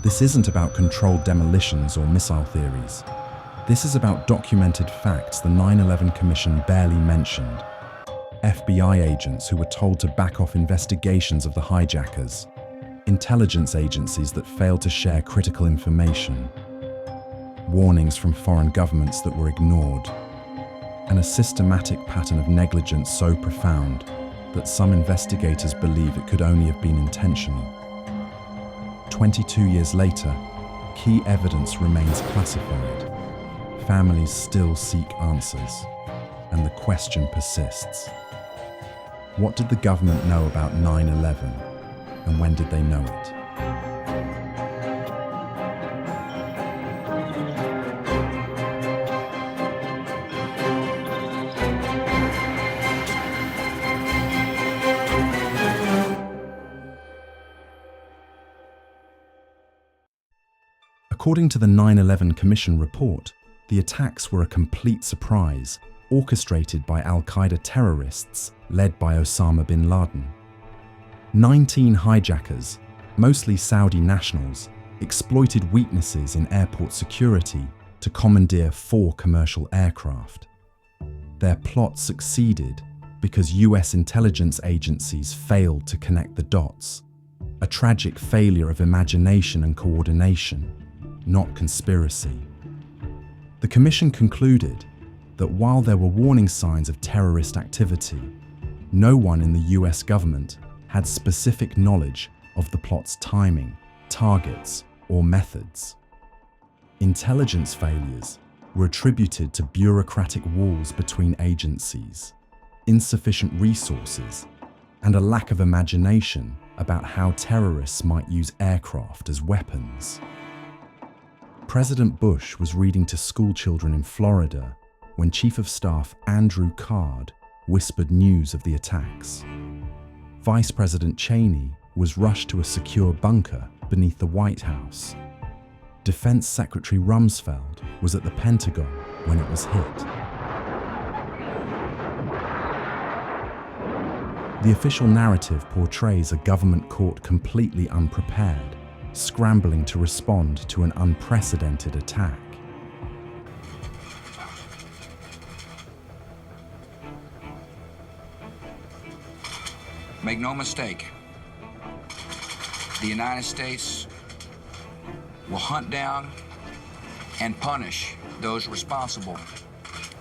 This isn't about controlled demolitions or missile theories. This is about documented facts the 9/11 Commission barely mentioned. FBI agents who were told to back off investigations of the hijackers, intelligence agencies that failed to share critical information, warnings from foreign governments that were ignored, and a systematic pattern of negligence so profound that some investigators believe it could only have been intentional. 22 years later, key evidence remains classified. Families still seek answers, and the question persists. What did the government know about 9/11, and when did they know it? According to the 9/11 Commission report, the attacks were a complete surprise, orchestrated by al-Qaeda terrorists led by Osama bin Laden. 19 hijackers, mostly Saudi nationals, exploited weaknesses in airport security to commandeer 4 commercial aircraft. Their plot succeeded because US intelligence agencies failed to connect the dots, a tragic failure of imagination and coordination, not conspiracy. The Commission concluded that while there were warning signs of terrorist activity, no one in the US government had specific knowledge of the plot's timing, targets, or methods. Intelligence failures were attributed to bureaucratic walls between agencies, insufficient resources, and a lack of imagination about how terrorists might use aircraft as weapons. President Bush was reading to schoolchildren in Florida when Chief of Staff Andrew Card whispered news of the attacks. Vice President Cheney was rushed to a secure bunker beneath the White House. Defense Secretary Rumsfeld was at the Pentagon when it was hit. The official narrative portrays a government caught completely unprepared, scrambling to respond to an unprecedented attack. Make no mistake, the United States will hunt down and punish those responsible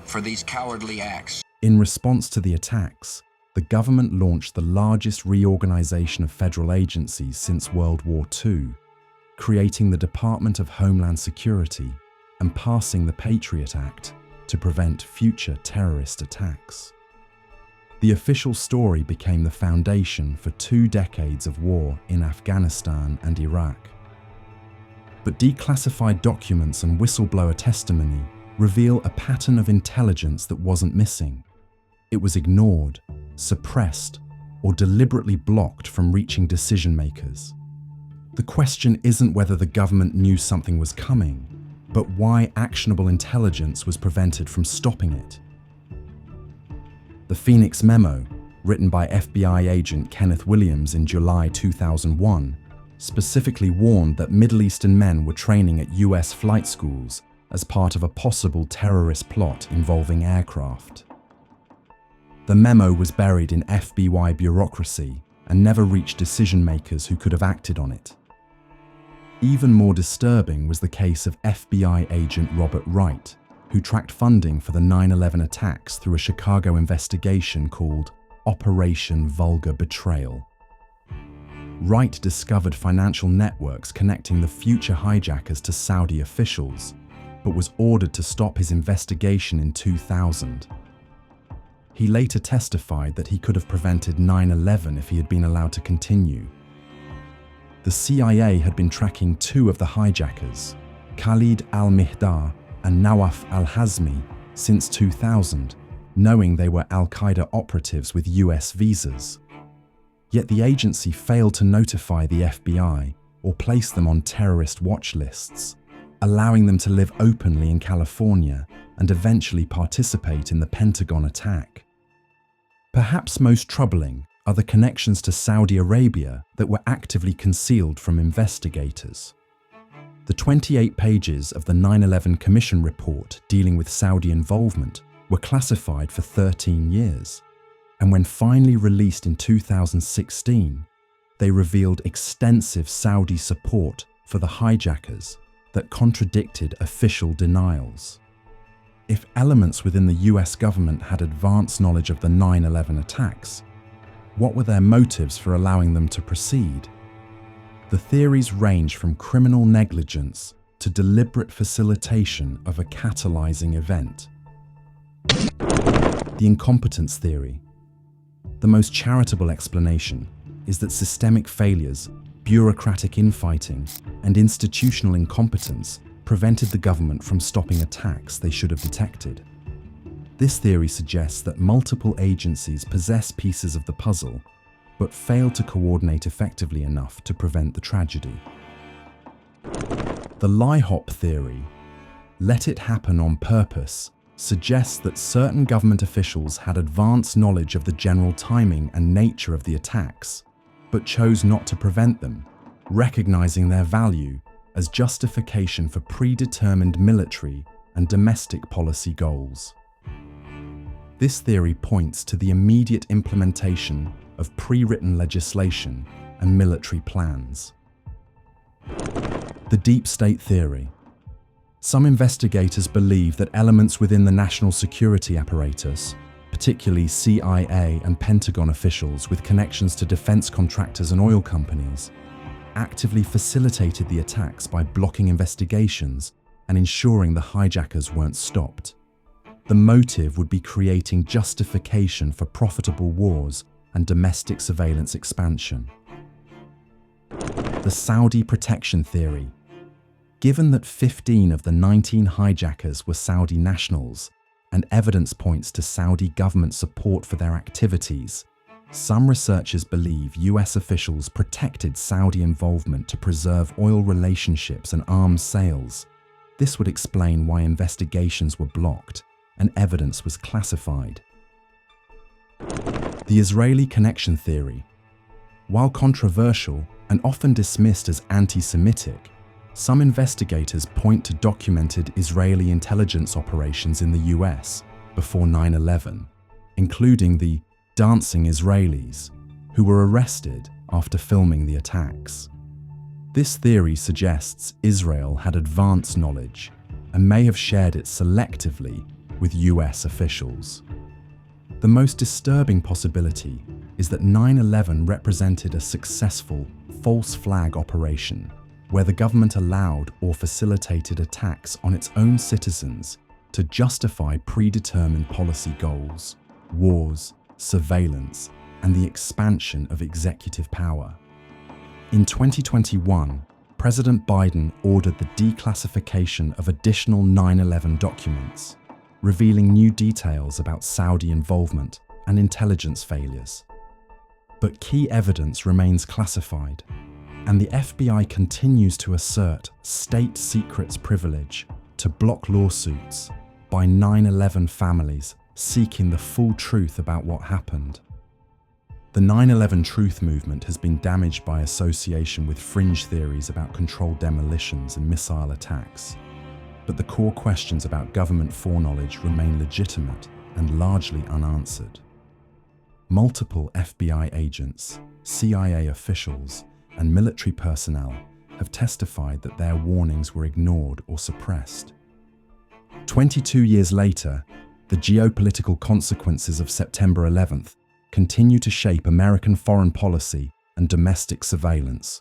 for these cowardly acts. In response to the attacks, the government launched the largest reorganization of federal agencies since World War II, creating the Department of Homeland Security and passing the Patriot Act to prevent future terrorist attacks. The official story became the foundation for 2 decades of war in Afghanistan and Iraq. But declassified documents and whistleblower testimony reveal a pattern of intelligence that wasn't missing. It was ignored, suppressed, or deliberately blocked from reaching decision makers. The question isn't whether the government knew something was coming, but why actionable intelligence was prevented from stopping it. The Phoenix Memo, written by FBI agent Kenneth Williams in July 2001, specifically warned that Middle Eastern men were training at US flight schools as part of a possible terrorist plot involving aircraft. The memo was buried in FBI bureaucracy and never reached decision makers who could have acted on it. Even more disturbing was the case of FBI agent Robert Wright, who tracked funding for the 9/11 attacks through a Chicago investigation called Operation Vulgar Betrayal. Wright discovered financial networks connecting the future hijackers to Saudi officials, but was ordered to stop his investigation in 2000. He later testified that he could have prevented 9/11 if he had been allowed to continue. The CIA had been tracking 2 of the hijackers, Khalid al-Mihdar and Nawaf al-Hazmi, since 2000, knowing they were al-Qaeda operatives with US visas. Yet the agency failed to notify the FBI or place them on terrorist watch lists, allowing them to live openly in California and eventually participate in the Pentagon attack. Perhaps most troubling are the connections to Saudi Arabia that were actively concealed from investigators. The 28 pages of the 9/11 Commission report dealing with Saudi involvement were classified for 13 years, and when finally released in 2016, they revealed extensive Saudi support for the hijackers that contradicted official denials. If elements within the US government had advanced knowledge of the 9/11 attacks, what were their motives for allowing them to proceed? The theories range from criminal negligence to deliberate facilitation of a catalyzing event. The incompetence theory. The most charitable explanation is that systemic failures, bureaucratic infighting, and institutional incompetence prevented the government from stopping attacks they should have detected. This theory suggests that multiple agencies possess pieces of the puzzle, but fail to coordinate effectively enough to prevent the tragedy. The lie-hop theory, let it happen on purpose, suggests that certain government officials had advanced knowledge of the general timing and nature of the attacks, but chose not to prevent them, recognizing their value as justification for predetermined military and domestic policy goals. This theory points to the immediate implementation of pre-written legislation and military plans. The deep state theory. Some investigators believe that elements within the national security apparatus, particularly CIA and Pentagon officials with connections to defense contractors and oil companies, actively facilitated the attacks by blocking investigations and ensuring the hijackers weren't stopped. The motive would be creating justification for profitable wars and domestic surveillance expansion. The Saudi protection theory. Given that 15 of the 19 hijackers were Saudi nationals, and evidence points to Saudi government support for their activities, some researchers believe US officials protected Saudi involvement to preserve oil relationships and arms sales. This would explain why investigations were blocked and evidence was classified. The Israeli connection theory. While controversial and often dismissed as anti-Semitic, some investigators point to documented Israeli intelligence operations in the US before 9/11, including the dancing Israelis, who were arrested after filming the attacks. This theory suggests Israel had advanced knowledge and may have shared it selectively with US officials. The most disturbing possibility is that 9/11 represented a successful false flag operation where the government allowed or facilitated attacks on its own citizens to justify predetermined policy goals, wars, surveillance, and the expansion of executive power. In 2021, President Biden ordered the declassification of additional 9/11 documents, revealing new details about Saudi involvement and intelligence failures. But key evidence remains classified, and the FBI continues to assert state secrets privilege to block lawsuits by 9/11 families seeking the full truth about what happened. The 9/11 truth movement has been damaged by association with fringe theories about controlled demolitions and missile attacks, but the core questions about government foreknowledge remain legitimate and largely unanswered. Multiple FBI agents, CIA officials, and military personnel have testified that their warnings were ignored or suppressed. 22 years later, the geopolitical consequences of September 11th continue to shape American foreign policy and domestic surveillance.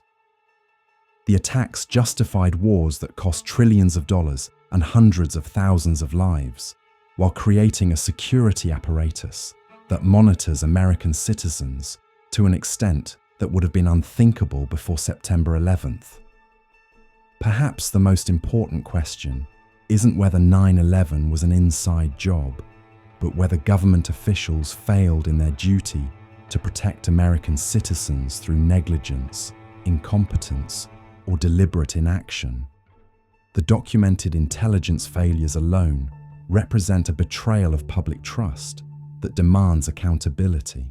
The attacks justified wars that cost trillions of dollars and hundreds of thousands of lives, while creating a security apparatus that monitors American citizens to an extent that would have been unthinkable before September 11th. Perhaps the most important question isn't whether 9/11 was an inside job, but whether government officials failed in their duty to protect American citizens through negligence, incompetence, or deliberate inaction. The documented intelligence failures alone represent a betrayal of public trust that demands accountability.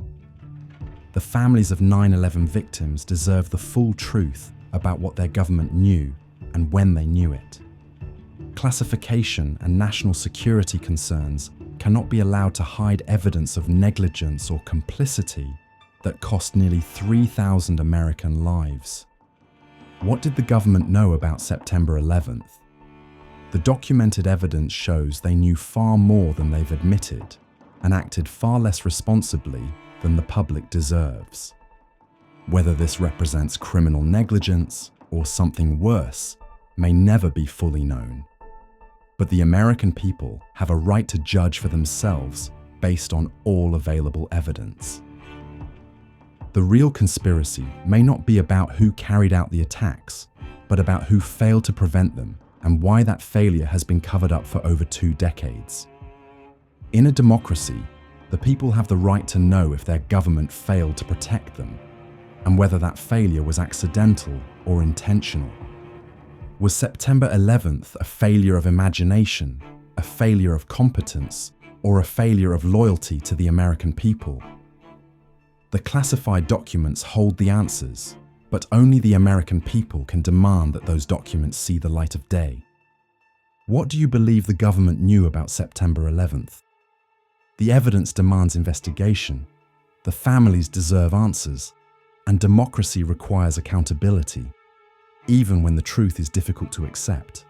The families of 9/11 victims deserve the full truth about what their government knew and when they knew it. Classification and national security concerns cannot be allowed to hide evidence of negligence or complicity that cost nearly 3,000 American lives. What did the government know about September 11th? The documented evidence shows they knew far more than they've admitted and acted far less responsibly than the public deserves. Whether this represents criminal negligence or something worse may never be fully known. But the American people have a right to judge for themselves based on all available evidence. The real conspiracy may not be about who carried out the attacks, but about who failed to prevent them and why that failure has been covered up for over 2 decades. In a democracy, the people have the right to know if their government failed to protect them, and whether that failure was accidental or intentional. Was September 11th a failure of imagination, a failure of competence, or a failure of loyalty to the American people? The classified documents hold the answers, but only the American people can demand that those documents see the light of day. What do you believe the government knew about September 11th? The evidence demands investigation, the families deserve answers, and democracy requires accountability, even when the truth is difficult to accept.